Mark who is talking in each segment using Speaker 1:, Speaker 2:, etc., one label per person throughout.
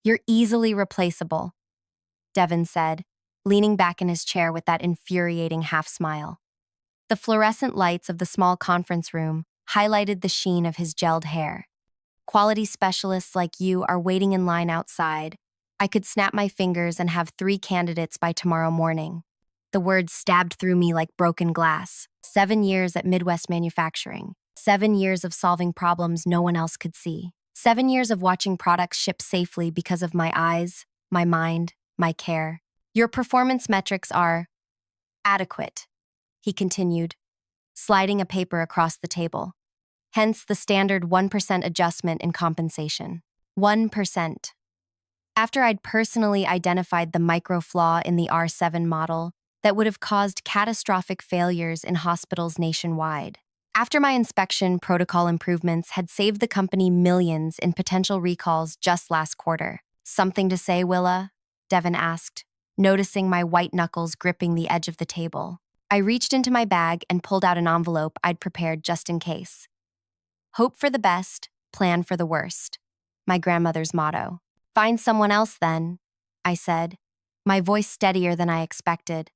Speaker 1: You're easily replaceable, Devin said, leaning back in his chair with that infuriating half-smile. The fluorescent lights of the small conference room highlighted the sheen of his gelled hair. Quality specialists like you are waiting in line outside. I could snap my fingers and have 3 candidates by tomorrow morning. The words stabbed through me like broken glass. 7 years at Midwest Manufacturing. 7 years of solving problems no one else could see. 7 years of watching products ship safely because of my eyes, my mind, my care. Your performance metrics are adequate, he continued, sliding a paper across the table. Hence the standard 1% adjustment in compensation. 1%. After I'd personally identified the micro flaw in the R7 model that would have caused catastrophic failures in hospitals nationwide. After my inspection, protocol improvements had saved the company millions in potential recalls just last quarter. Something to say, Willa? Devin asked, noticing my white knuckles gripping the edge of the table. I reached into my bag and pulled out an envelope I'd prepared just in case. Hope for the best, plan for the worst. My grandmother's motto. Find someone else then, I said, my voice steadier than I expected.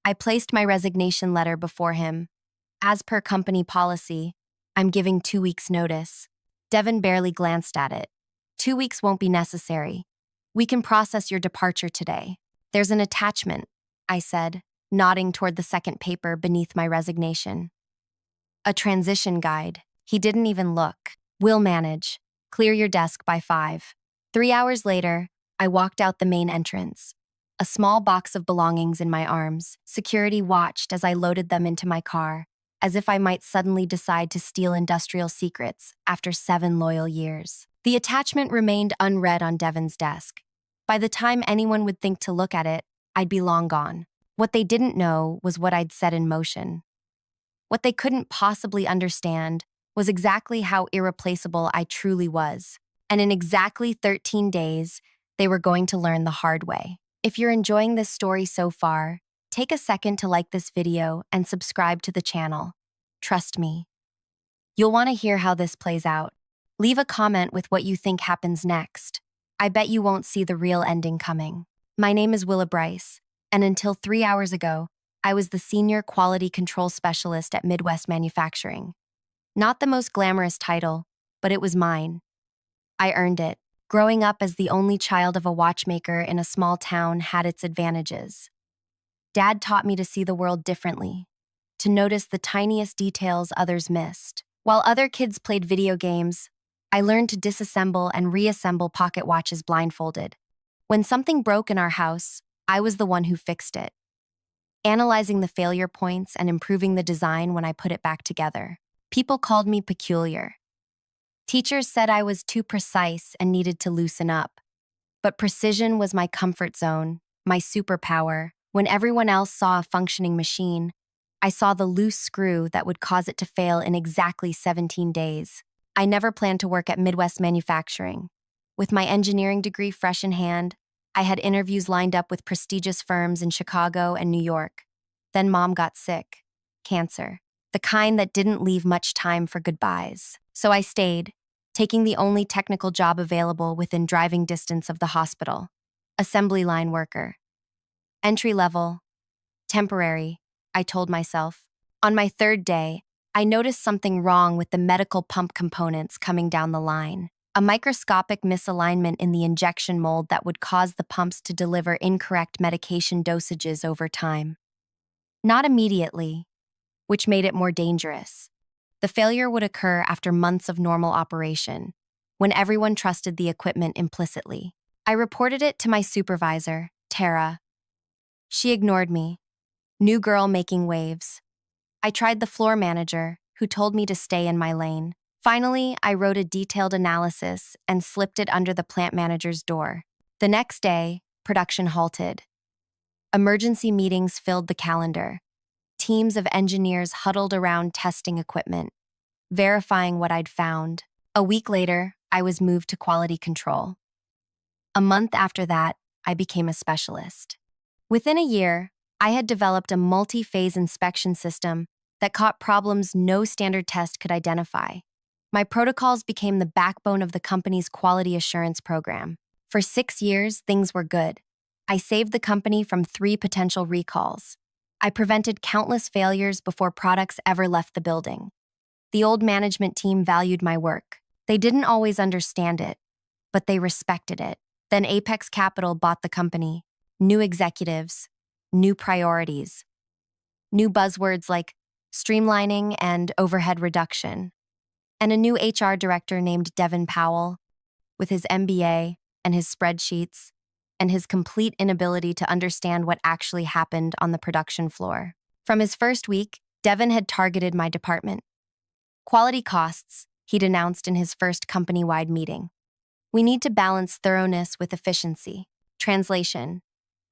Speaker 1: I placed my resignation letter before him. As per company policy, I'm giving 2 weeks' notice. Devin barely glanced at it. 2 weeks won't be necessary. We can process your departure today. There's an attachment, I said, nodding toward the second paper beneath my resignation. A transition guide. He didn't even look. We'll manage. Clear your desk by 5. 3 hours later, I walked out the main entrance. A small box of belongings in my arms. Security watched as I loaded them into my car, as if I might suddenly decide to steal industrial secrets after 7 loyal years. The attachment remained unread on Devin's desk. By the time anyone would think to look at it, I'd be long gone. What they didn't know was what I'd set in motion. What they couldn't possibly understand was exactly how irreplaceable I truly was. And in exactly 13 days, they were going to learn the hard way. If you're enjoying this story so far, take a second to like this video and subscribe to the channel. Trust me. You'll want to hear how this plays out. Leave a comment with what you think happens next. I bet you won't see the real ending coming. My name is Willa Bryce, and until 3 hours ago, I was the Senior Quality Control Specialist at Midwest Manufacturing. Not the most glamorous title, but it was mine. I earned it. Growing up as the only child of a watchmaker in a small town had its advantages. Dad taught me to see the world differently, to notice the tiniest details others missed. While other kids played video games, I learned to disassemble and reassemble pocket watches blindfolded. When something broke in our house, I was the one who fixed it, analyzing the failure points and improving the design when I put it back together. People called me peculiar. Teachers said I was too precise and needed to loosen up. But precision was my comfort zone, my superpower. When everyone else saw a functioning machine, I saw the loose screw that would cause it to fail in exactly 17 days. I never planned to work at Midwest Manufacturing. With my engineering degree fresh in hand, I had interviews lined up with prestigious firms in Chicago and New York. Then Mom got sick. Cancer. The kind that didn't leave much time for goodbyes. So I stayed, taking the only technical job available within driving distance of the hospital. Assembly line worker. Entry level. Temporary, I told myself. On my 3rd day, I noticed something wrong with the medical pump components coming down the line. A microscopic misalignment in the injection mold that would cause the pumps to deliver incorrect medication dosages over time. Not immediately, which made it more dangerous. The failure would occur after months of normal operation, when everyone trusted the equipment implicitly. I reported it to my supervisor, Tara. She ignored me. New girl making waves. I tried the floor manager, who told me to stay in my lane. Finally, I wrote a detailed analysis and slipped it under the plant manager's door. The next day, production halted. Emergency meetings filled the calendar. Teams of engineers huddled around testing equipment, verifying what I'd found. A week later, I was moved to quality control. A month after that, I became a specialist. Within a year, I had developed a multi-phase inspection system that caught problems no standard test could identify. My protocols became the backbone of the company's quality assurance program. For 6 years, things were good. I saved the company from 3 potential recalls. I prevented countless failures before products ever left the building. The old management team valued my work. They didn't always understand it, but they respected it. Then Apex Capital bought the company. New executives, new priorities, new buzzwords like streamlining and overhead reduction, and a new HR director named Devin Powell, with his MBA and his spreadsheets, and his complete inability to understand what actually happened on the production floor. From his first week, Devin had targeted my department. Quality costs, he'd announced in his first company-wide meeting. We need to balance thoroughness with efficiency. Translation: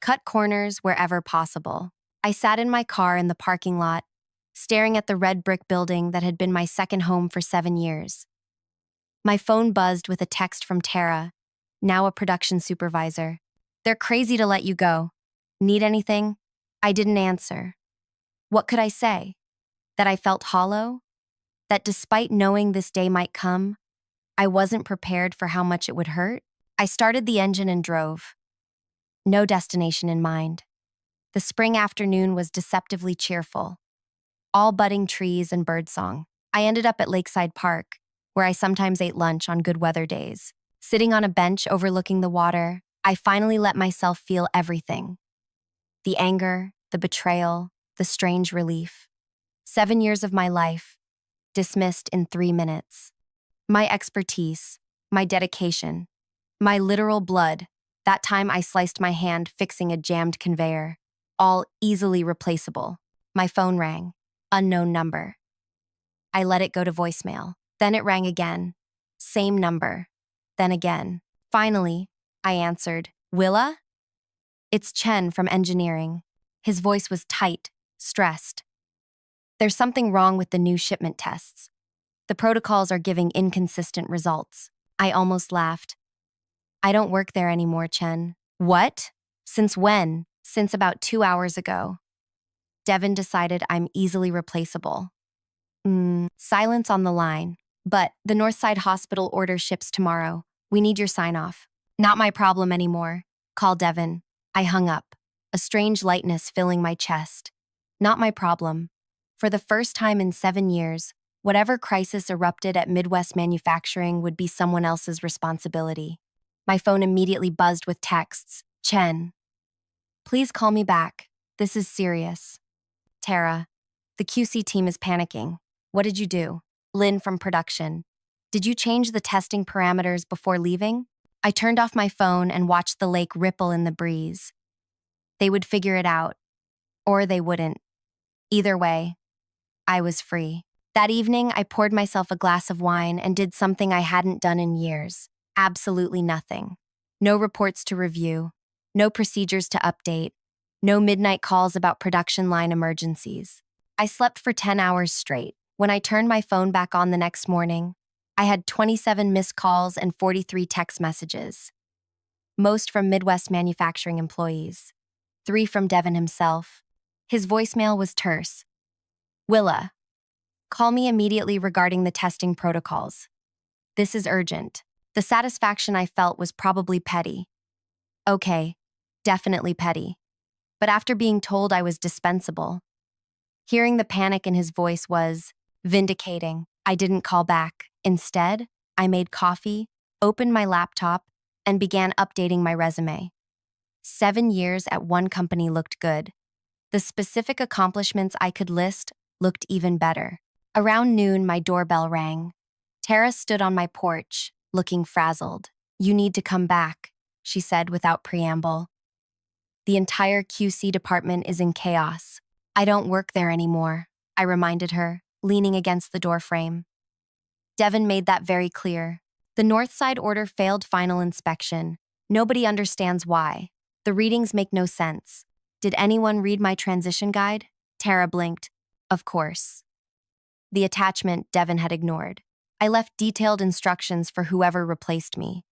Speaker 1: cut corners wherever possible. I sat in my car in the parking lot, staring at the red brick building that had been my second home for 7 years. My phone buzzed with a text from Tara, now a production supervisor. "They're crazy to let you go. Need anything?" I didn't answer. What could I say? That I felt hollow? That despite knowing this day might come, I wasn't prepared for how much it would hurt? I started the engine and drove. No destination in mind. The spring afternoon was deceptively cheerful. All budding trees and birdsong. I ended up at Lakeside Park, where I sometimes ate lunch on good weather days. Sitting on a bench overlooking the water, I finally let myself feel everything. The anger, the betrayal, the strange relief. 7 years of my life, dismissed in 3 minutes. My expertise, my dedication, my literal blood, that time I sliced my hand fixing a jammed conveyor, all easily replaceable. My phone rang. Unknown number. I let it go to voicemail. Then it rang again. Same number. Then again. Finally, I answered. "Willa?" "It's Chen from engineering." His voice was tight, stressed. "There's something wrong with the new shipment tests. The protocols are giving inconsistent results." I almost laughed. "I don't work there anymore, Chen." "What? Since when?" "Since about 2 hours ago." Devin decided I'm easily replaceable. Silence on the line. "But the Northside Hospital order ships tomorrow. We need your sign-off." "Not my problem anymore." "Call Devin." I hung up, a strange lightness filling my chest. Not my problem. For the first time in 7 years, whatever crisis erupted at Midwest Manufacturing would be someone else's responsibility. My phone immediately buzzed with texts. "Chen. Please call me back. This is serious." "Tara, the QC team is panicking. What did you do?" "Lynn from production. Did you change the testing parameters before leaving?" I turned off my phone and watched the lake ripple in the breeze. They would figure it out. Or they wouldn't. Either way, I was free. That evening, I poured myself a glass of wine and did something I hadn't done in years. Absolutely nothing. No reports to review. No procedures to update. No midnight calls about production line emergencies. I slept for 10 hours straight. When I turned my phone back on the next morning, I had 27 missed calls and 43 text messages. Most from Midwest Manufacturing employees. 3 from Devin himself. His voicemail was terse. "Willa, call me immediately regarding the testing protocols. This is urgent." The satisfaction I felt was probably petty. Okay, definitely petty. But after being told I was dispensable, hearing the panic in his voice was vindicating. I didn't call back. Instead, I made coffee, opened my laptop, and began updating my resume. 7 years at one company looked good. The specific accomplishments I could list looked even better. Around noon, my doorbell rang. Tara stood on my porch, looking frazzled. "You need to come back," she said without preamble. "The entire QC department is in chaos." "I don't work there anymore," I reminded her, leaning against the doorframe. Devin made that very clear. The Northside order failed final inspection. Nobody understands why. The readings make no sense. Did anyone read my transition guide? Tara blinked. Of course. The attachment Devin had ignored. I left detailed instructions for whoever replaced me.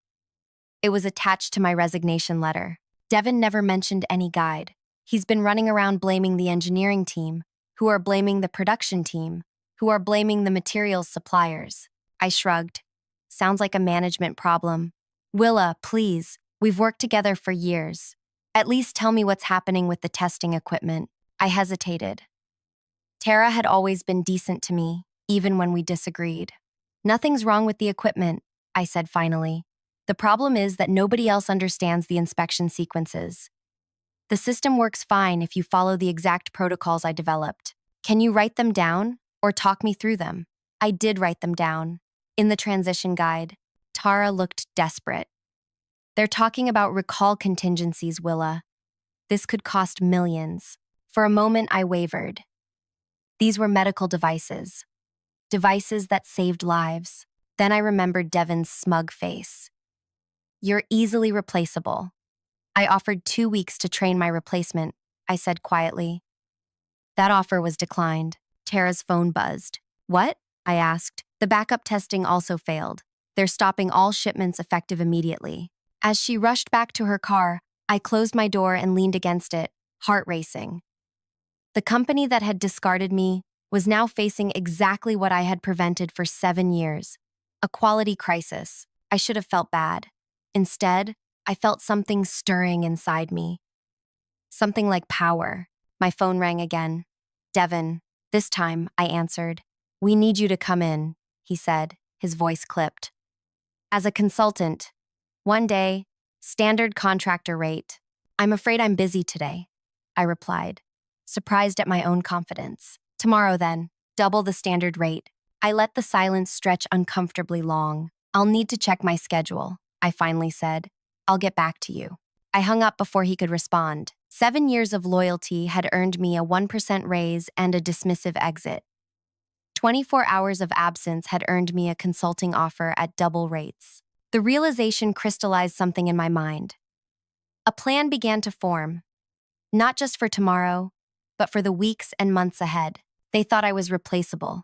Speaker 1: It was attached to my resignation letter. Devin never mentioned any guide. He's been running around blaming the engineering team, who are blaming the production team, who are blaming the materials suppliers. I shrugged. Sounds like a management problem. "Willa, please, We've worked together for years. At least tell me what's happening with the testing equipment. I hesitated. Tara had always been decent to me, even when we disagreed. Nothing's wrong with the equipment, I said finally. The problem is that nobody else understands the inspection sequences. The system works fine if you follow the exact protocols I developed. Can you write them down or talk me through them? I did write them down. In the transition guide, Tara looked desperate. They're talking about recall contingencies, Willa. This could cost millions. For a moment, I wavered. These were medical devices that saved lives. Then I remembered Devon's smug face. You're easily replaceable. I offered 2 weeks to train my replacement, I said quietly. That offer was declined. Tara's phone buzzed. What? I asked. The backup testing also failed. They're stopping all shipments effective immediately. As she rushed back to her car, I closed my door and leaned against it, heart racing. The company that had discarded me was now facing exactly what I had prevented for 7 years. A quality crisis. I should have felt bad. Instead, I felt something stirring inside me. Something like power. My phone rang again. Devon. This time, I answered. We need you to come in, he said, his voice clipped. As a consultant. One day, standard contractor rate. I'm afraid I'm busy today, I replied, surprised at my own confidence. Tomorrow then, double the standard rate. I let the silence stretch uncomfortably long. I'll need to check my schedule, I finally said. I'll get back to you. I hung up before he could respond. 7 years of loyalty had earned me a 1% raise and a dismissive exit. 24 hours of absence had earned me a consulting offer at double rates. The realization crystallized something in my mind. A plan began to form, not just for tomorrow, but for the weeks and months ahead. They thought I was replaceable.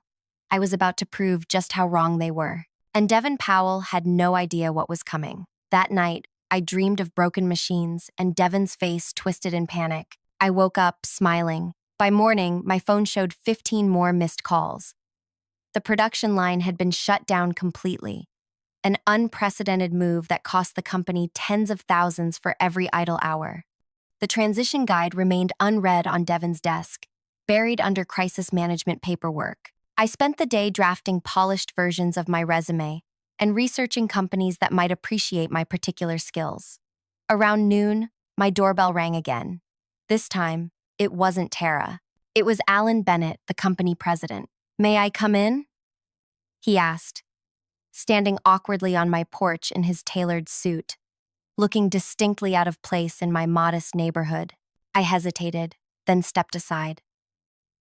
Speaker 1: I was about to prove just how wrong they were. And Devon Powell had no idea what was coming. That night, I dreamed of broken machines and Devon's face twisted in panic. I woke up, smiling. By morning, my phone showed 15 more missed calls. The production line had been shut down completely. An unprecedented move that cost the company tens of thousands for every idle hour. The transition guide remained unread on Devon's desk, buried under crisis management paperwork. I spent the day drafting polished versions of my resume and researching companies that might appreciate my particular skills. Around noon, my doorbell rang again. This time, it wasn't Tara. It was Alan Bennett, the company president. May I come in? He asked, standing awkwardly on my porch in his tailored suit, looking distinctly out of place in my modest neighborhood. I hesitated, then stepped aside.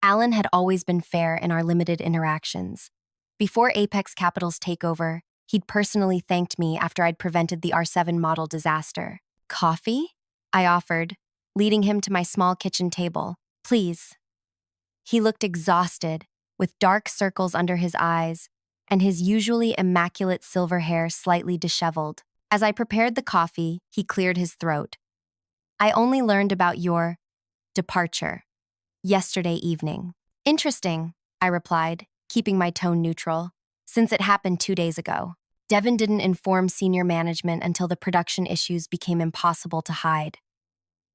Speaker 1: Alan had always been fair in our limited interactions. Before Apex Capital's takeover, he'd personally thanked me after I'd prevented the R7 model disaster. Coffee? I offered, leading him to my small kitchen table. Please. He looked exhausted, with dark circles under his eyes, and his usually immaculate silver hair slightly disheveled. As I prepared the coffee, he cleared his throat. I only learned about your departure yesterday evening. Interesting, I replied, keeping my tone neutral, since it happened 2 days ago. Devon didn't inform senior management until the production issues became impossible to hide.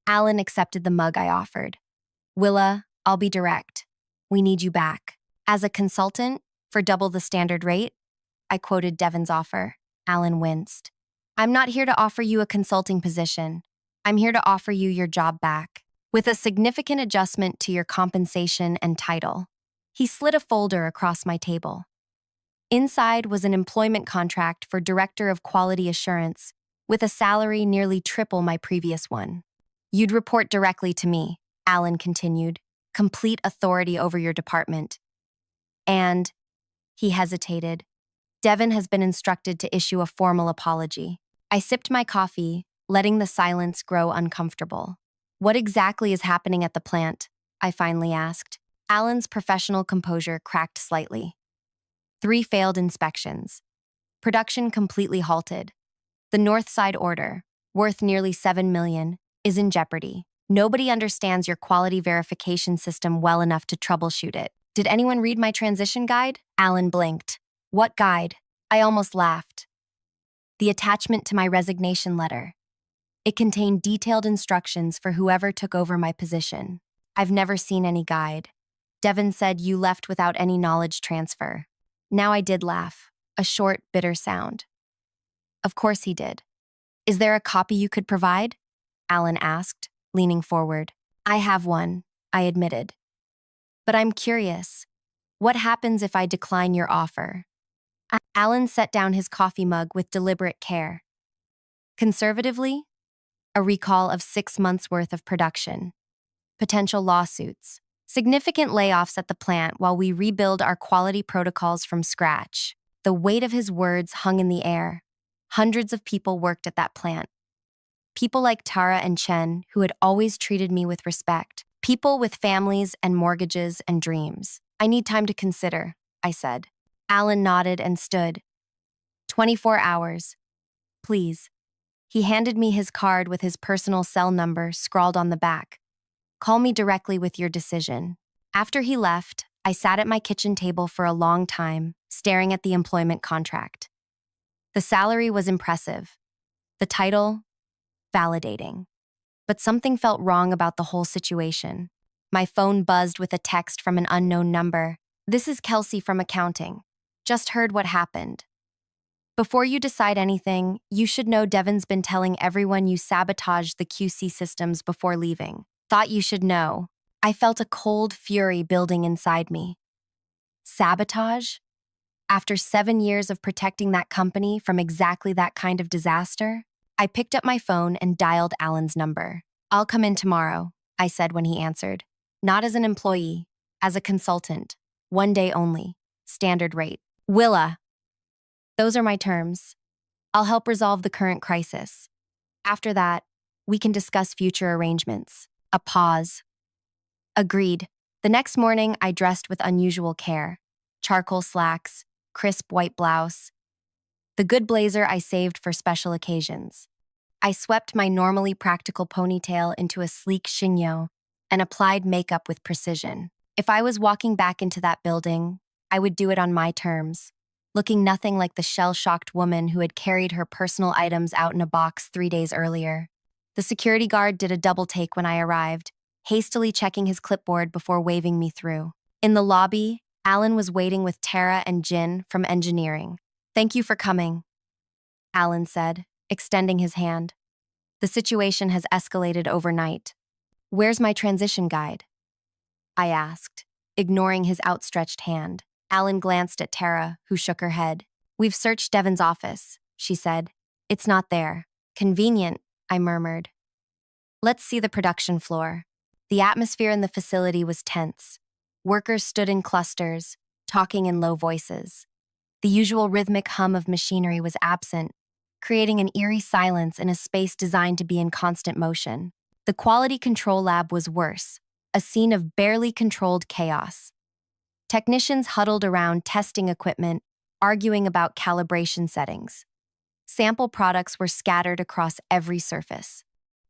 Speaker 1: Alan accepted the mug I offered. Willa, I'll be direct. We need you back. As a consultant, for double the standard rate, I quoted Devon's offer. Alan winced. I'm not here to offer you a consulting position. I'm here to offer you your job back, with a significant adjustment to your compensation and title. He slid a folder across my table. Inside was an employment contract for Director of Quality Assurance, with a salary nearly triple my previous one. You'd report directly to me, Alan continued, complete authority over your department. And, he hesitated, Devon has been instructed to issue a formal apology. I sipped my coffee, letting the silence grow uncomfortable. What exactly is happening at the plant? I finally asked. Alan's professional composure cracked slightly. 3 failed inspections. Production completely halted. The North Side order, worth nearly $7 million, is in jeopardy. Nobody understands your quality verification system well enough to troubleshoot it. Did anyone read my transition guide? Alan blinked. What guide? I almost laughed. The attachment to my resignation letter. It contained detailed instructions for whoever took over my position. I've never seen any guide. Devin said you left without any knowledge transfer. Now I did laugh, a short, bitter sound. Of course he did. Is there a copy you could provide? Alan asked, leaning forward. I have one, I admitted. But I'm curious. What happens if I decline your offer? Alan set down his coffee mug with deliberate care. Conservatively, a recall of 6 months' worth of production, potential lawsuits, significant layoffs at the plant while we rebuild our quality protocols from scratch. The weight of his words hung in the air. Hundreds of people worked at that plant. People like Tara and Chen, who had always treated me with respect. People with families and mortgages and dreams. I need time to consider, I said. Alan nodded and stood. 24 hours. Please. He handed me his card with his personal cell number scrawled on the back. Call me directly with your decision. After he left, I sat at my kitchen table for a long time, staring at the employment contract. The salary was impressive. The title, validating. But something felt wrong about the whole situation. My phone buzzed with a text from an unknown number. This is Kelsey from accounting. Just heard what happened. Before you decide anything, you should know Devin's been telling everyone you sabotaged the QC systems before leaving. Thought you should know. I felt a cold fury building inside me. Sabotage? After 7 years of protecting that company from exactly that kind of disaster? I picked up my phone and dialed Alan's number. I'll come in tomorrow, I said when he answered. Not as an employee, as a consultant. 1 day only. Standard rate. Willa. Those are my terms. I'll help resolve the current crisis. After that, we can discuss future arrangements. A pause. Agreed. The next morning, I dressed with unusual care. Charcoal slacks, crisp white blouse. The good blazer I saved for special occasions. I swept my normally practical ponytail into a sleek chignon and applied makeup with precision. If I was walking back into that building, I would do it on my terms, looking nothing like the shell-shocked woman who had carried her personal items out in a box 3 days earlier. The security guard did a double take when I arrived, hastily checking his clipboard before waving me through. In the lobby, Alan was waiting with Tara and Jin from engineering. Thank you for coming, Alan said, extending his hand. The situation has escalated overnight. Where's my transition guide? I asked, ignoring his outstretched hand. Alan glanced at Tara, who shook her head. We've searched Devin's office, she said. It's not there. Convenient, I murmured. Let's see the production floor. The atmosphere in the facility was tense. Workers stood in clusters, talking in low voices. The usual rhythmic hum of machinery was absent, creating an eerie silence in a space designed to be in constant motion. The quality control lab was worse, a scene of barely controlled chaos. Technicians huddled around testing equipment, arguing about calibration settings. Sample products were scattered across every surface.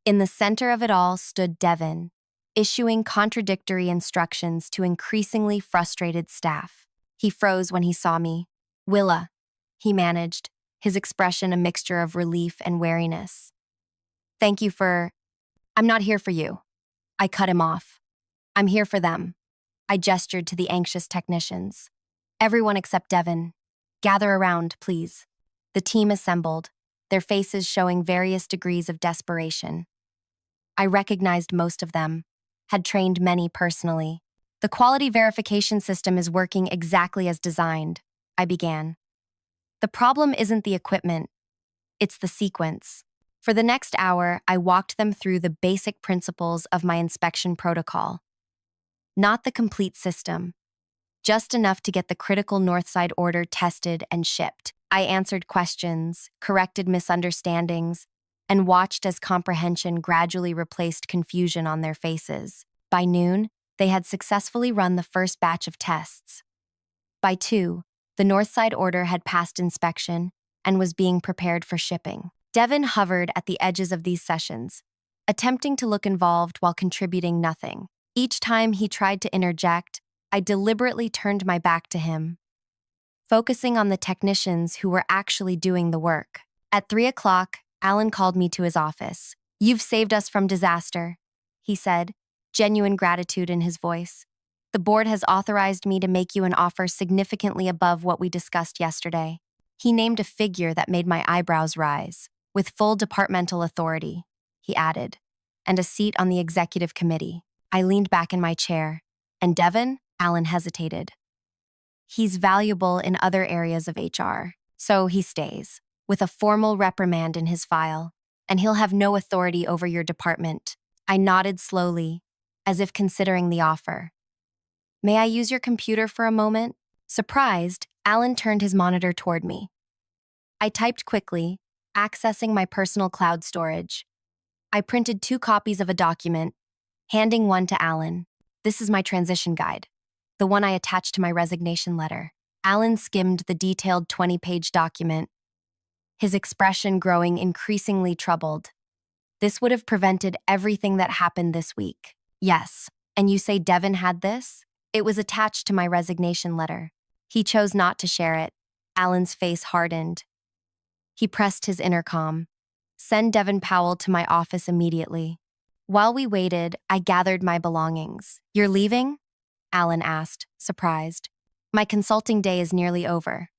Speaker 1: In the center of it all stood Devin, issuing contradictory instructions to increasingly frustrated staff. He froze when he saw me. Willa, he managed, his expression a mixture of relief and wariness. Thank you for... I'm not here for you. I cut him off. I'm here for them. I gestured to the anxious technicians. Everyone except Devin. Gather around, please. The team assembled, their faces showing various degrees of desperation. I recognized most of them, had trained many personally. The quality verification system is working exactly as designed, I began. The problem isn't the equipment, it's the sequence. For the next hour, I walked them through the basic principles of my inspection protocol. Not the complete system, just enough to get the critical Northside order tested and shipped. I answered questions, corrected misunderstandings, and watched as comprehension gradually replaced confusion on their faces. By noon, they had successfully run the first batch of tests. By 2, the Northside order had passed inspection and was being prepared for shipping. Devin hovered at the edges of these sessions, attempting to look involved while contributing nothing. Each time he tried to interject, I deliberately turned my back to him, focusing on the technicians who were actually doing the work. At 3 o'clock, Alan called me to his office. "You've saved us from disaster," he said, genuine gratitude in his voice. "The board has authorized me to make you an offer significantly above what we discussed yesterday." He named a figure that made my eyebrows rise. "With full departmental authority," he added, "and a seat on the executive committee." I leaned back in my chair. "And Devin?" Alan hesitated. "He's valuable in other areas of HR, so he stays, with a formal reprimand in his file, and he'll have no authority over your department." I nodded slowly, as if considering the offer. "May I use your computer for a moment?" Surprised, Alan turned his monitor toward me. I typed quickly, accessing my personal cloud storage. I printed 2 copies of a document, handing one to Alan. "This is my transition guide, the one I attached to my resignation letter." Alan skimmed the detailed 20-page document, his expression growing increasingly troubled. "This would have prevented everything that happened this week." "Yes. And you say Devin had this?" "It was attached to my resignation letter. He chose not to share it." Alan's face hardened. He pressed his intercom. "Send Devin Powell to my office immediately." While we waited, I gathered my belongings. "You're leaving?" Alan asked, surprised. "My consulting day is nearly over."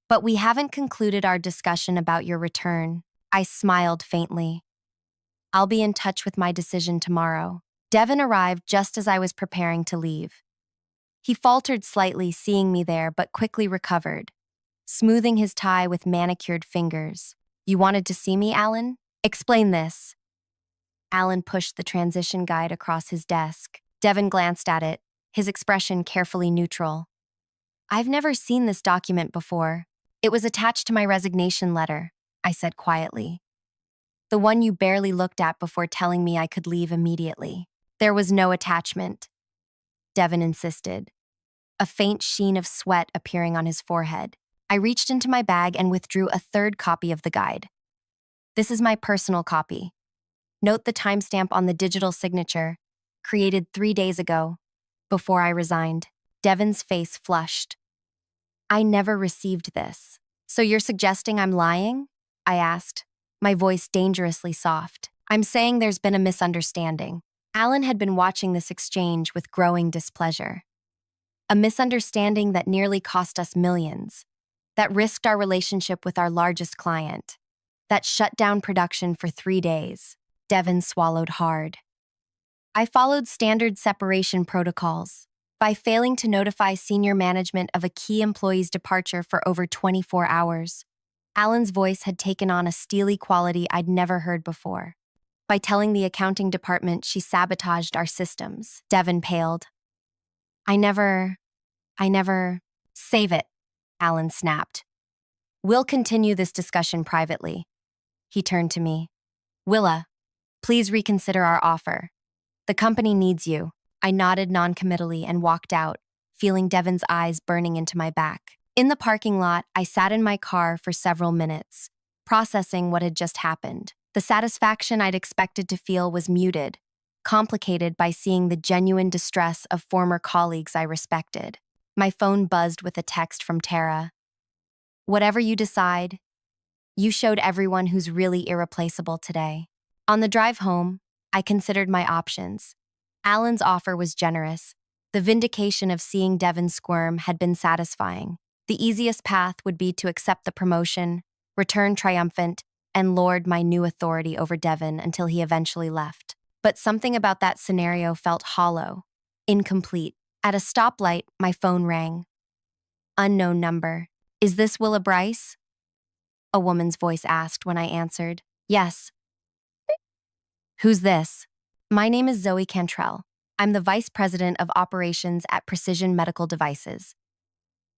Speaker 1: "But we haven't concluded our discussion about your return." I smiled faintly. "I'll be in touch with my decision tomorrow." Devin arrived just as I was preparing to leave. He faltered slightly seeing me there, but quickly recovered, smoothing his tie with manicured fingers. "You wanted to see me, Alan? Explain this." Alan pushed the transition guide across his desk. Devin glanced at it, his expression carefully neutral. "I've never seen this document before. It was attached to my resignation letter," I said quietly. "The one you barely looked at before telling me I could leave immediately." "There was no attachment," Devin insisted, a faint sheen of sweat appearing on his forehead. I reached into my bag and withdrew a 3rd copy of the guide. "This is my personal copy. Note the timestamp on the digital signature, created 3 days ago, before I resigned." Devin's face flushed. "I never received this." "So you're suggesting I'm lying?" I asked, my voice dangerously soft. "I'm saying there's been a misunderstanding." Alan had been watching this exchange with growing displeasure. "A misunderstanding that nearly cost us millions, that risked our relationship with our largest client, that shut down production for 3 days." Devin swallowed hard. "I followed standard separation protocols. By failing to notify senior management of a key employee's departure for over 24 hours, Alan's voice had taken on a steely quality I'd never heard before. By telling the accounting department she sabotaged our systems." Devin paled. I never... "Save it," Alan snapped. "We'll continue this discussion privately." He turned to me. "Willa, please reconsider our offer. The company needs you." I nodded noncommittally and walked out, feeling Devin's eyes burning into my back. In the parking lot, I sat in my car for several minutes, processing what had just happened. The satisfaction I'd expected to feel was muted, complicated by seeing the genuine distress of former colleagues I respected. My phone buzzed with a text from Tara. "Whatever you decide, you showed everyone who's really irreplaceable today." On the drive home, I considered my options. Alan's offer was generous. The vindication of seeing Devin squirm had been satisfying. The easiest path would be to accept the promotion, return triumphant, and lord my new authority over Devin until he eventually left. But something about that scenario felt hollow, incomplete. At a stoplight, my phone rang. Unknown number. "Is this Willa Bryce?" a woman's voice asked when I answered. "Yes." "Who's this?" "My name is Zoe Cantrell. I'm the Vice President of Operations at Precision Medical Devices.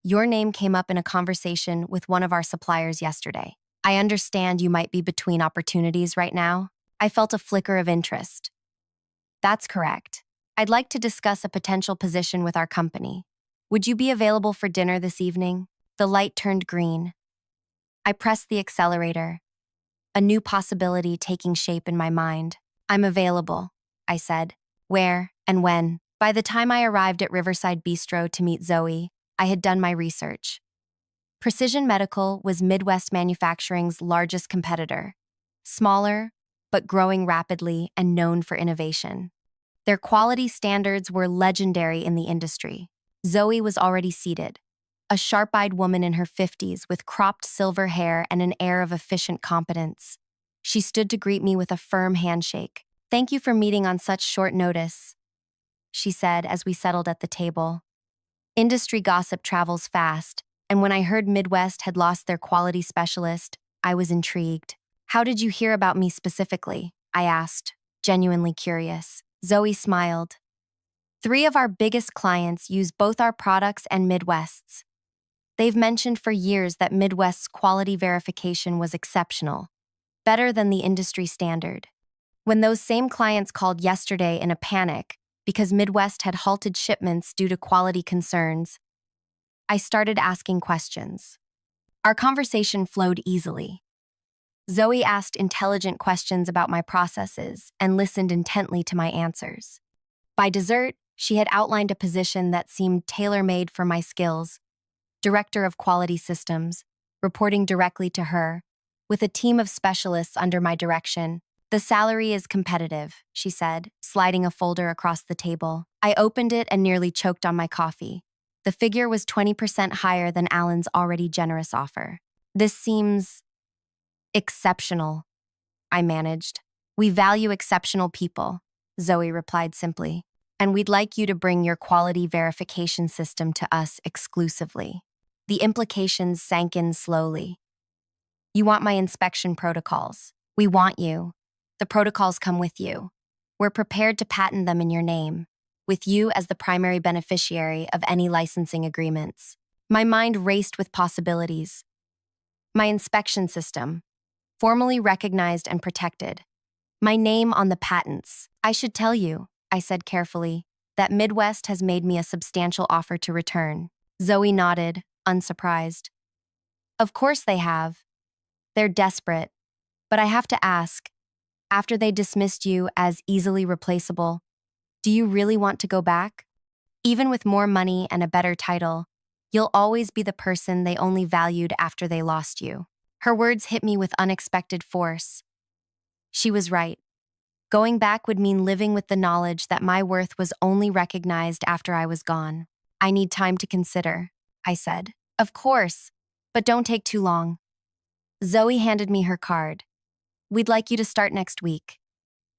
Speaker 1: Your name came up in a conversation with one of our suppliers yesterday. I understand you might be between opportunities right now." I felt a flicker of interest. "That's correct. I'd like to discuss a potential position with our company. Would you be available for dinner this evening?" The light turned green. I pressed the accelerator, a new possibility taking shape in my mind. "I'm available," I said. "Where and when?" By the time I arrived at Riverside Bistro to meet Zoe, I had done my research. Precision Medical was Midwest Manufacturing's largest competitor. Smaller, but growing rapidly and known for innovation. Their quality standards were legendary in the industry. Zoe was already seated, a sharp-eyed woman in her 50s with cropped silver hair and an air of efficient competence. She stood to greet me with a firm handshake. "Thank you for meeting on such short notice," she said as we settled at the table. Industry gossip travels fast, and when I heard Midwest had lost their quality specialist, I was intrigued. "How did you hear about me specifically?" I asked, genuinely curious. Zoe smiled. "Three of our biggest clients use both our products and Midwest's. They've mentioned for years that Midwest's quality verification was exceptional, better than the industry standard. When those same clients called yesterday in a panic because Midwest had halted shipments due to quality concerns, I started asking questions. Our conversation flowed easily. Zoe asked intelligent questions about my processes and listened intently to my answers. By dessert, she had outlined a position that seemed tailor-made for my skills: Director of Quality Systems, reporting directly to her, with a team of specialists under my direction. "The salary is competitive," she said, sliding a folder across the table. I opened it and nearly choked on my coffee. The figure was 20% higher than Alan's already generous offer. "This seems exceptional," I managed. "We value exceptional people," Zoe replied simply, "and we'd like you to bring your quality verification system to us exclusively." The implications sank in slowly. "You want my inspection protocols. We want you. The protocols come with you. We're prepared to patent them in your name, with you as the primary beneficiary of any licensing agreements." My mind raced with possibilities. My inspection system, formally recognized and protected. My name on the patents. "I should tell you," I said carefully, "that Midwest has made me a substantial offer to return." Zoe nodded, unsurprised. "Of course they have. They're desperate. But I have to ask, after they dismissed you as easily replaceable, do you really want to go back? Even with more money and a better title, you'll always be the person they only valued after they lost you." Her words hit me with unexpected force. She was right. Going back would mean living with the knowledge that my worth was only recognized after I was gone. "I need time to consider," I said. "Of course, but don't take too long." Zoe handed me her card. "We'd like you to start next week."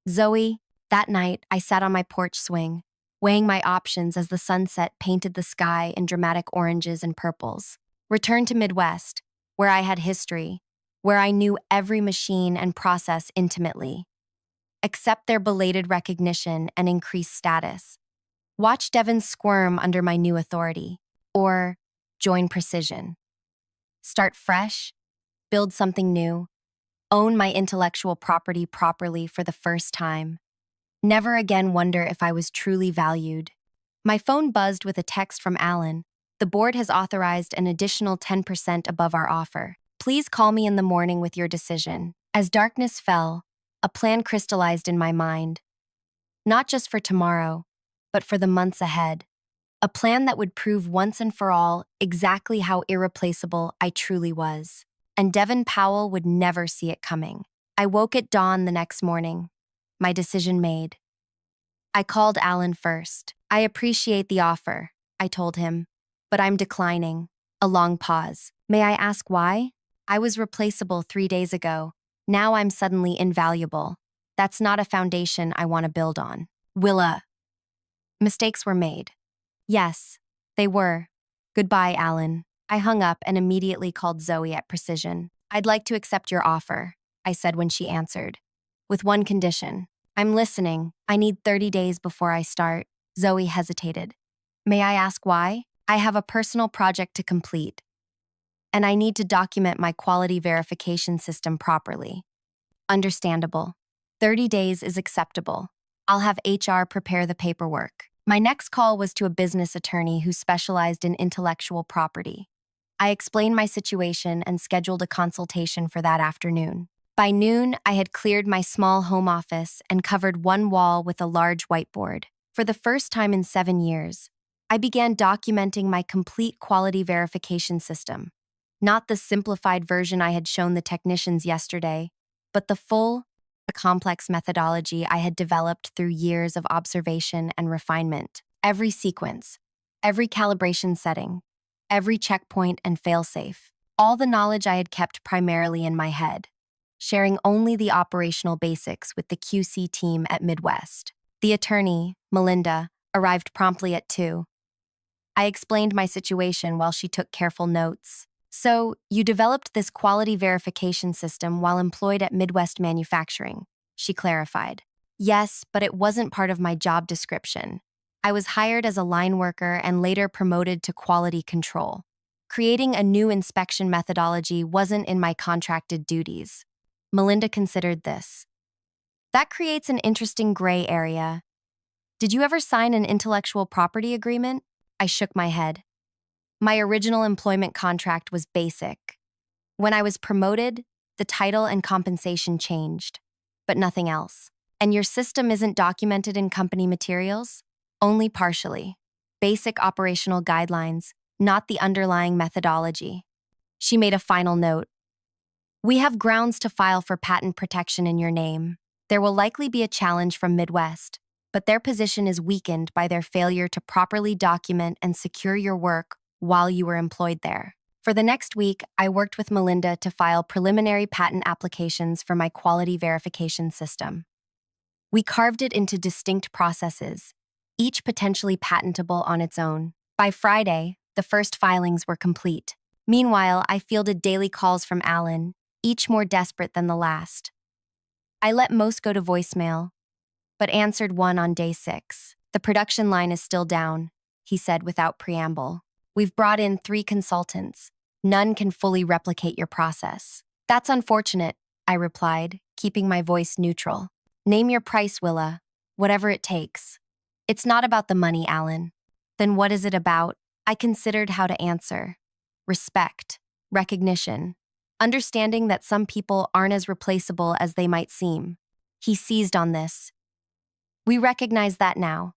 Speaker 1: Zoe, that night I sat on my porch swing, weighing my options as the sunset painted the sky in dramatic oranges and purples. Return to Midwest, where I had history, where I knew every machine and process intimately. Accept their belated recognition and increased status. Watch Devon squirm under my new authority. Or join Precision. Start fresh, build something new, own my intellectual property properly for the first time. Never again wonder if I was truly valued. My phone buzzed with a text from Alan. "The board has authorized an additional 10% above our offer. Please call me in the morning with your decision." As darkness fell, a plan crystallized in my mind. Not just for tomorrow, but for the months ahead. A plan that would prove once and for all exactly how irreplaceable I truly was. And Devon Powell would never see it coming. I woke at dawn the next morning, my decision made. I called Alan first. "I appreciate the offer," I told him, "but I'm declining." A long pause. "May I ask why?" "I was replaceable 3 days ago. Now I'm suddenly invaluable. That's not a foundation I want to build on." "Willa." Mistakes were made. Yes, they were. Goodbye, Alan. I hung up and immediately called Zoe at Precision. "I'd like to accept your offer," I said when she answered. "With one condition." "I'm listening. I need 30 days before I start." Zoe hesitated. "May I ask why?" "I have a personal project to complete, and I need to document my quality verification system properly." "Understandable. 30 days is acceptable. I'll have HR prepare the paperwork." My next call was to a business attorney who specialized in intellectual property. I explained my situation and scheduled a consultation for that afternoon. By noon, I had cleared my small home office and covered one wall with a large whiteboard. For the first time in 7 years, I began documenting my complete quality verification system. Not the simplified version I had shown the technicians yesterday, but the full, complex methodology I had developed through years of observation and refinement. Every sequence, every calibration setting, every checkpoint and failsafe, all the knowledge I had kept primarily in my head, sharing only the operational basics with the QC team at Midwest. The attorney, Melinda, arrived promptly at 2. I explained my situation while she took careful notes. So, you developed this quality verification system while employed at Midwest Manufacturing, she clarified. Yes, but it wasn't part of my job description. I was hired as a line worker and later promoted to quality control. Creating a new inspection methodology wasn't in my contracted duties. Melinda considered this. That creates an interesting gray area. Did you ever sign an intellectual property agreement? I shook my head. My original employment contract was basic. When I was promoted, the title and compensation changed, but nothing else. And your system isn't documented in company materials? Only partially. Basic operational guidelines, not the underlying methodology. She made a final note. We have grounds to file for patent protection in your name. There will likely be a challenge from Midwest, but their position is weakened by their failure to properly document and secure your work while you were employed there. For the next week, I worked with Melinda to file preliminary patent applications for my quality verification system. We carved it into distinct processes, each potentially patentable on its own. By Friday, the first filings were complete. Meanwhile, I fielded daily calls from Alan, each more desperate than the last. I let most go to voicemail, but answered one on day 6. The production line is still down, he said without preamble. We've brought in 3 consultants. None can fully replicate your process. That's unfortunate, I replied, keeping my voice neutral. Name your price, Willa. Whatever it takes. It's not about the money, Alan. Then what is it about? I considered how to answer. Respect. Recognition. Understanding that some people aren't as replaceable as they might seem. He seized on this. We recognize that now.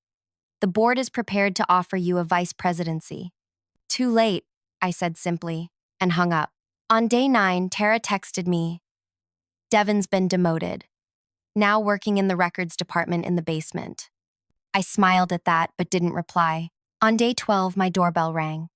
Speaker 1: The board is prepared to offer you a vice presidency. Too late, I said simply, and hung up. On day 9, Tara texted me. Devin's been demoted. Now working in the records department in the basement. I smiled at that, but didn't reply. On day 12, my doorbell rang.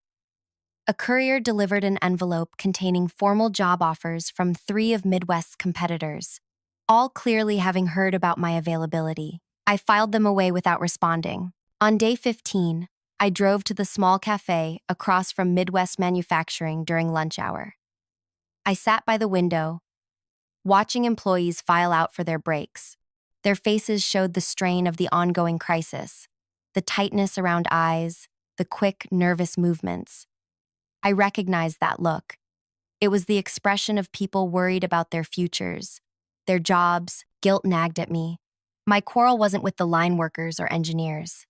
Speaker 1: A courier delivered an envelope containing formal job offers from 3 of Midwest's competitors, all clearly having heard about my availability. I filed them away without responding. On day 15, I drove to the small cafe across from Midwest Manufacturing during lunch hour. I sat by the window, watching employees file out for their breaks. Their faces showed the strain of the ongoing crisis, the tightness around eyes, the quick, nervous movements. I recognized that look. It was the expression of people worried about their futures, their jobs. Guilt nagged at me. My quarrel wasn't with the line workers or engineers.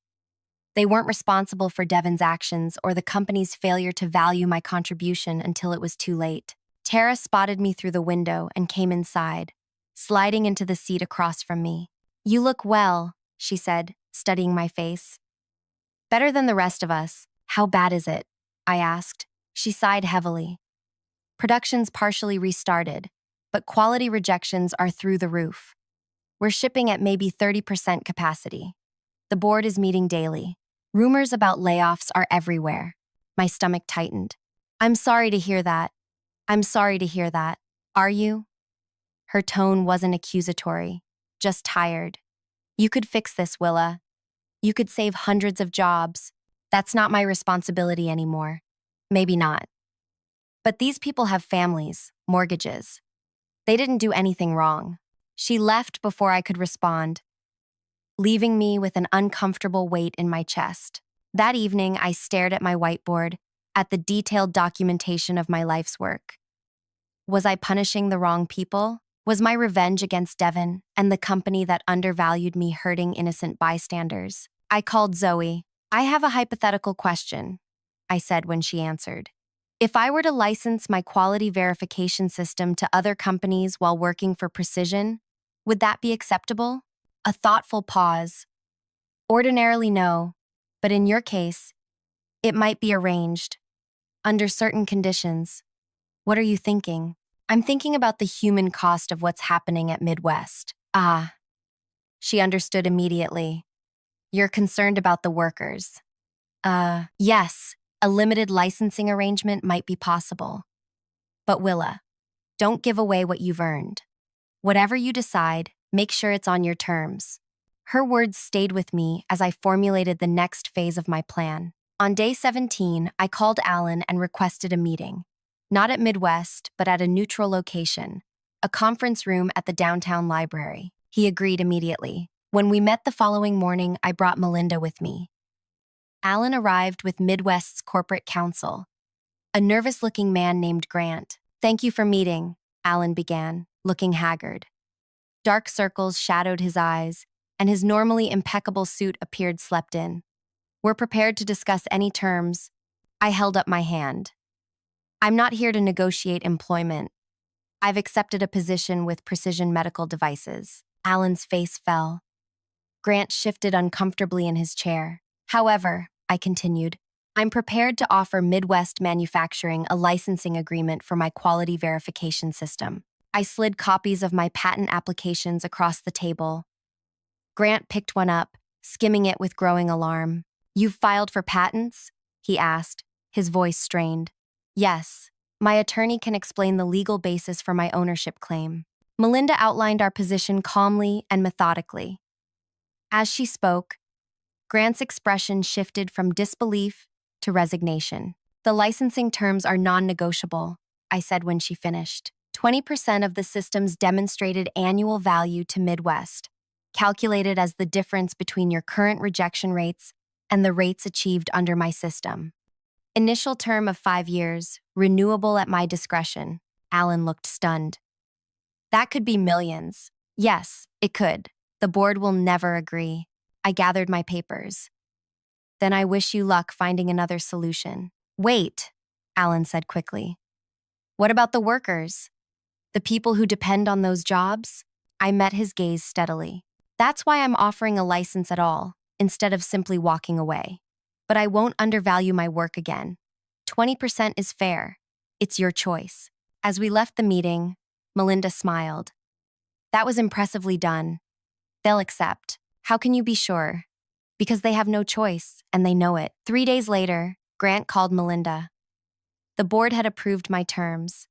Speaker 1: They weren't responsible for Devin's actions or the company's failure to value my contribution until it was too late. Tara spotted me through the window and came inside, sliding into the seat across from me. You look well, she said, studying my face. Better than the rest of us. How bad is it? I asked. She sighed heavily. Production's partially restarted, but quality rejections are through the roof. We're shipping at maybe 30% capacity. The board is meeting daily. Rumors about layoffs are everywhere. My stomach tightened. I'm sorry to hear that. I'm sorry to hear that. Are you? Her tone wasn't accusatory, just tired. You could fix this, Willa. You could save hundreds of jobs. That's not my responsibility anymore. Maybe not. But these people have families, mortgages. They didn't do anything wrong. She left before I could respond, leaving me with an uncomfortable weight in my chest. That evening, I stared at my whiteboard, at the detailed documentation of my life's work. Was I punishing the wrong people? Was my revenge against Devin and the company that undervalued me hurting innocent bystanders? I called Zoe. I have a hypothetical question, I said when she answered. If I were to license my quality verification system to other companies while working for Precision, would that be acceptable? A thoughtful pause. Ordinarily no, but in your case, it might be arranged. Under certain conditions. What are you thinking? I'm thinking about the human cost of what's happening at Midwest. Ah, she understood immediately. You're concerned about the workers. Yes, a limited licensing arrangement might be possible. But Willa, don't give away what you've earned. Whatever you decide, make sure it's on your terms. Her words stayed with me as I formulated the next phase of my plan. On day 17, I called Alan and requested a meeting. Not at Midwest, but at a neutral location, a conference room at the downtown library. He agreed immediately. When we met the following morning, I brought Melinda with me. Alan arrived with Midwest's corporate counsel, a nervous-looking man named Grant. "Thank you for meeting," Alan began, looking haggard. Dark circles shadowed his eyes, and his normally impeccable suit appeared slept in. "We're prepared to discuss any terms." I held up my hand. "I'm not here to negotiate employment. I've accepted a position with Precision Medical Devices." Alan's face fell. Grant shifted uncomfortably in his chair. "However," I continued, "I'm prepared to offer Midwest Manufacturing a licensing agreement for my quality verification system." I slid copies of my patent applications across the table. Grant picked one up, skimming it with growing alarm. "You've filed for patents?" he asked, his voice strained. "Yes. My attorney can explain the legal basis for my ownership claim." Melinda outlined our position calmly and methodically. As she spoke, Grant's expression shifted from disbelief to resignation. "The licensing terms are non-negotiable," I said when she finished. 20% of the system's demonstrated annual value to Midwest, calculated as the difference between your current rejection rates and the rates achieved under my system. Initial term of 5 years, renewable at my discretion." Alan looked stunned. "That could be millions." "Yes, it could. The board will never agree." I gathered my papers. "Then I wish you luck finding another solution." "Wait," Alan said quickly. "What about the workers? The people who depend on those jobs?" I met his gaze steadily. "That's why I'm offering a license at all, instead of simply walking away. But I won't undervalue my work again. 20% is fair. It's your choice." As we left the meeting, Melinda smiled. "That was impressively done. They'll accept." "How can you be sure?" "Because they have no choice, and they know it." 3 days later, Grant called Melinda. The board had approved my terms.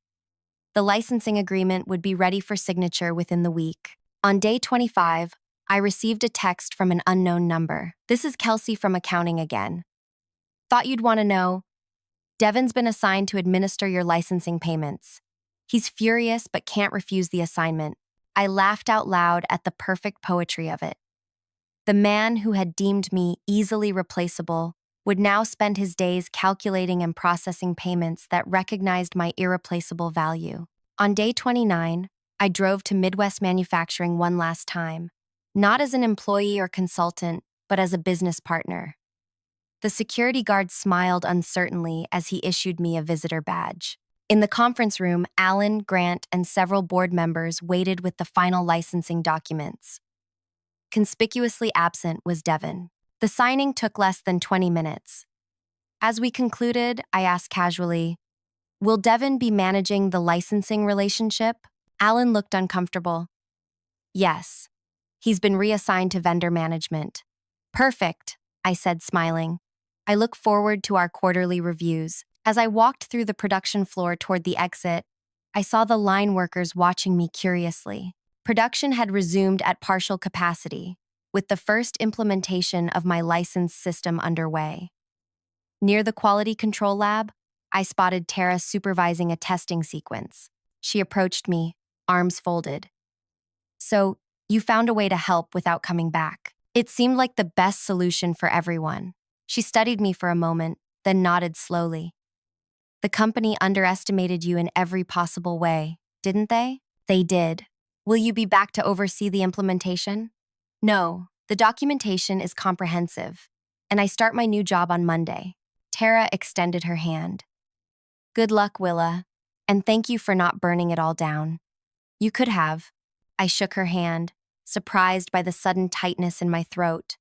Speaker 1: The licensing agreement would be ready for signature within the week. On day 25, I received a text from an unknown number. "This is Kelsey from accounting again. Thought you'd want to know. Devin's been assigned to administer your licensing payments. He's furious but can't refuse the assignment." I laughed out loud at the perfect poetry of it. The man who had deemed me easily replaceable would now spend his days calculating and processing payments that recognized my irreplaceable value. On day 29, I drove to Midwest Manufacturing one last time, not as an employee or consultant, but as a business partner. The security guard smiled uncertainly as he issued me a visitor badge. In the conference room, Alan, Grant, and several board members waited with the final licensing documents. Conspicuously absent was Devin. The signing took less than 20 minutes. As we concluded, I asked casually, "Will Devin be managing the licensing relationship?" Alan looked uncomfortable. "Yes. He's been reassigned to vendor management." "Perfect," I said, smiling. "I look forward to our quarterly reviews." As I walked through the production floor toward the exit, I saw the line workers watching me curiously. Production had resumed at partial capacity, with the first implementation of my licensed system underway. Near the quality control lab, I spotted Tara supervising a testing sequence. She approached me, arms folded. "So, you found a way to help without coming back." It seemed like the best solution for everyone. She studied me for a moment, then nodded slowly. "The company underestimated you in every possible way, didn't they?" "They did." "Will you be back to oversee the implementation?" "No, the documentation is comprehensive, and I start my new job on Monday." Tara extended her hand. "Good luck, Willa, and thank you for not burning it all down." "You could have." I shook her hand, surprised by the sudden tightness in my throat.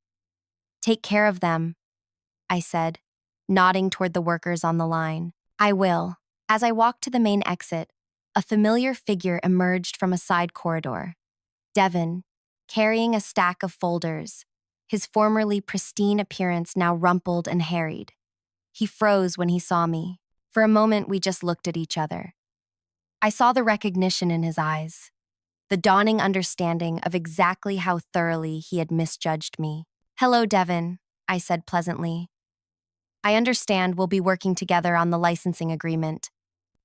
Speaker 1: "Take care of them," I said, nodding toward the workers on the line. "I will." As I walked to the main exit, a familiar figure emerged from a side corridor. "Devin, carrying a stack of folders, his formerly pristine appearance now rumpled and harried. He froze when he saw me. For a moment, we just looked at each other. I saw the recognition in his eyes, the dawning understanding of exactly how thoroughly he had misjudged me. "Hello, Devin," I said pleasantly. "I understand we'll be working together on the licensing agreement."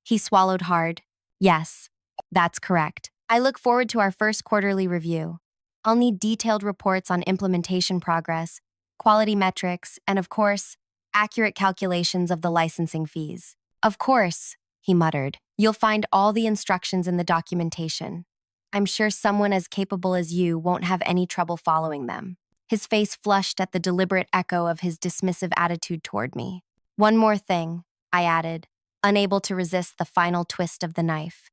Speaker 1: He swallowed hard. "Yes, that's correct. I look forward to our first quarterly review. I'll need detailed reports on implementation progress, quality metrics, and of course, accurate calculations of the licensing fees." "Of course," he muttered. "You'll find all the instructions in the documentation. I'm sure someone as capable as you won't have any trouble following them." His face flushed at the deliberate echo of his dismissive attitude toward me. "One more thing," I added, unable to resist the final twist of the knife.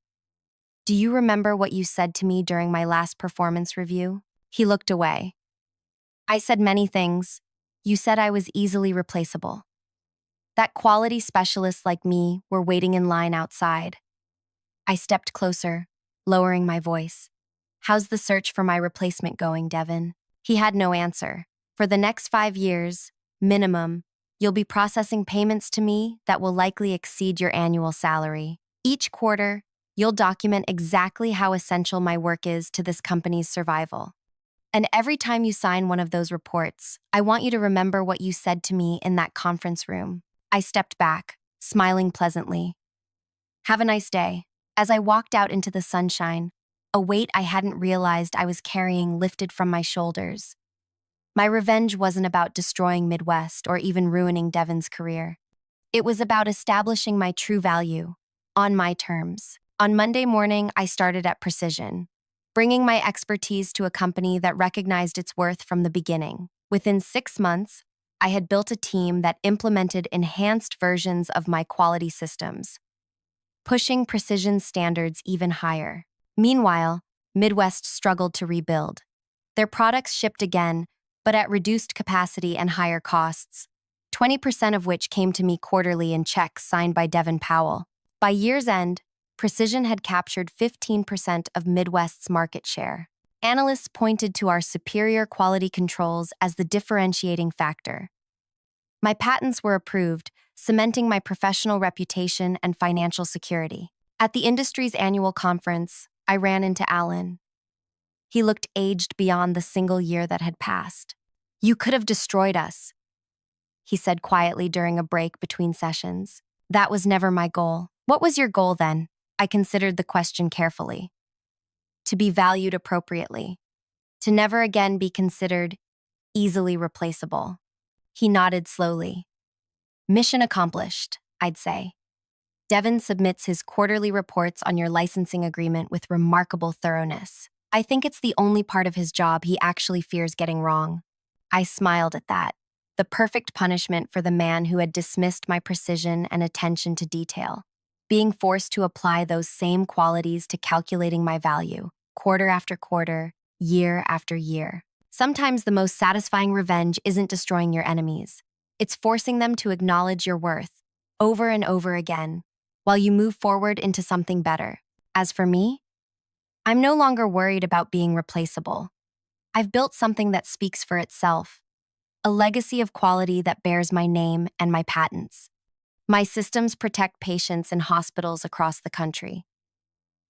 Speaker 1: "Do you remember what you said to me during my last performance review?" He looked away. "I said many things. You said I was easily replaceable. That quality specialists like me were waiting in line outside." I stepped closer, lowering my voice. "How's the search for my replacement going, Devin?" He had no answer. "For the next 5 years, minimum, you'll be processing payments to me that will likely exceed your annual salary. Each quarter, you'll document exactly how essential my work is to this company's survival. And every time you sign one of those reports, I want you to remember what you said to me in that conference room." I stepped back, smiling pleasantly. "Have a nice day." As I walked out into the sunshine, a weight I hadn't realized I was carrying lifted from my shoulders. My revenge wasn't about destroying Midwest or even ruining Devin's career. It was about establishing my true value, on my terms. On Monday morning, I started at Precision, bringing my expertise to a company that recognized its worth from the beginning. Within 6 months, I had built a team that implemented enhanced versions of my quality systems, pushing Precision's standards even higher. Meanwhile, Midwest struggled to rebuild. Their products shipped again, but at reduced capacity and higher costs, 20% of which came to me quarterly in checks signed by Devin Powell. By year's end, Precision had captured 15% of Midwest's market share. Analysts pointed to our superior quality controls as the differentiating factor. My patents were approved, cementing my professional reputation and financial security. At the industry's annual conference, I ran into Alan. He looked aged beyond the single year that had passed. "You could have destroyed us," he said quietly during a break between sessions. "That was never my goal." "What was your goal then?" I considered the question carefully. "To be valued appropriately. To never again be considered easily replaceable." He nodded slowly. "Mission accomplished, I'd say." Devin submits his quarterly reports on your licensing agreement with remarkable thoroughness. I think it's the only part of his job he actually fears getting wrong. I smiled at that. The perfect punishment for the man who had dismissed my precision and attention to detail. Being forced to apply those same qualities to calculating my value, quarter after quarter, year after year. Sometimes the most satisfying revenge isn't destroying your enemies. It's forcing them to acknowledge your worth, over and over again, while you move forward into something better. As for me, I'm no longer worried about being replaceable. I've built something that speaks for itself, a legacy of quality that bears my name and my patents. My systems protect patients in hospitals across the country.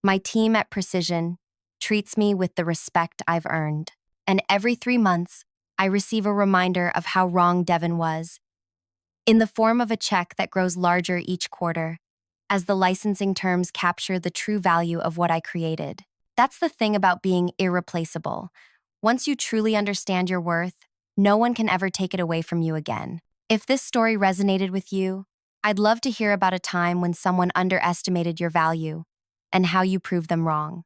Speaker 1: My team at Precision treats me with the respect I've earned. And every 3 months, I receive a reminder of how wrong Devin was, in the form of a check that grows larger each quarter, as the licensing terms capture the true value of what I created. That's the thing about being irreplaceable. Once you truly understand your worth, no one can ever take it away from you again. If this story resonated with you, I'd love to hear about a time when someone underestimated your value and how you proved them wrong.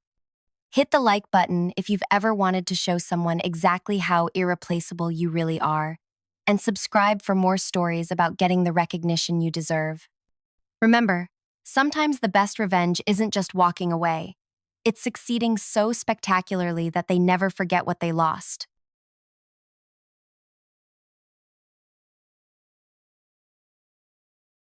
Speaker 1: Hit the like button if you've ever wanted to show someone exactly how irreplaceable you really are, and subscribe for more stories about getting the recognition you deserve. Remember, sometimes the best revenge isn't just walking away. It's succeeding so spectacularly that they never forget what they lost.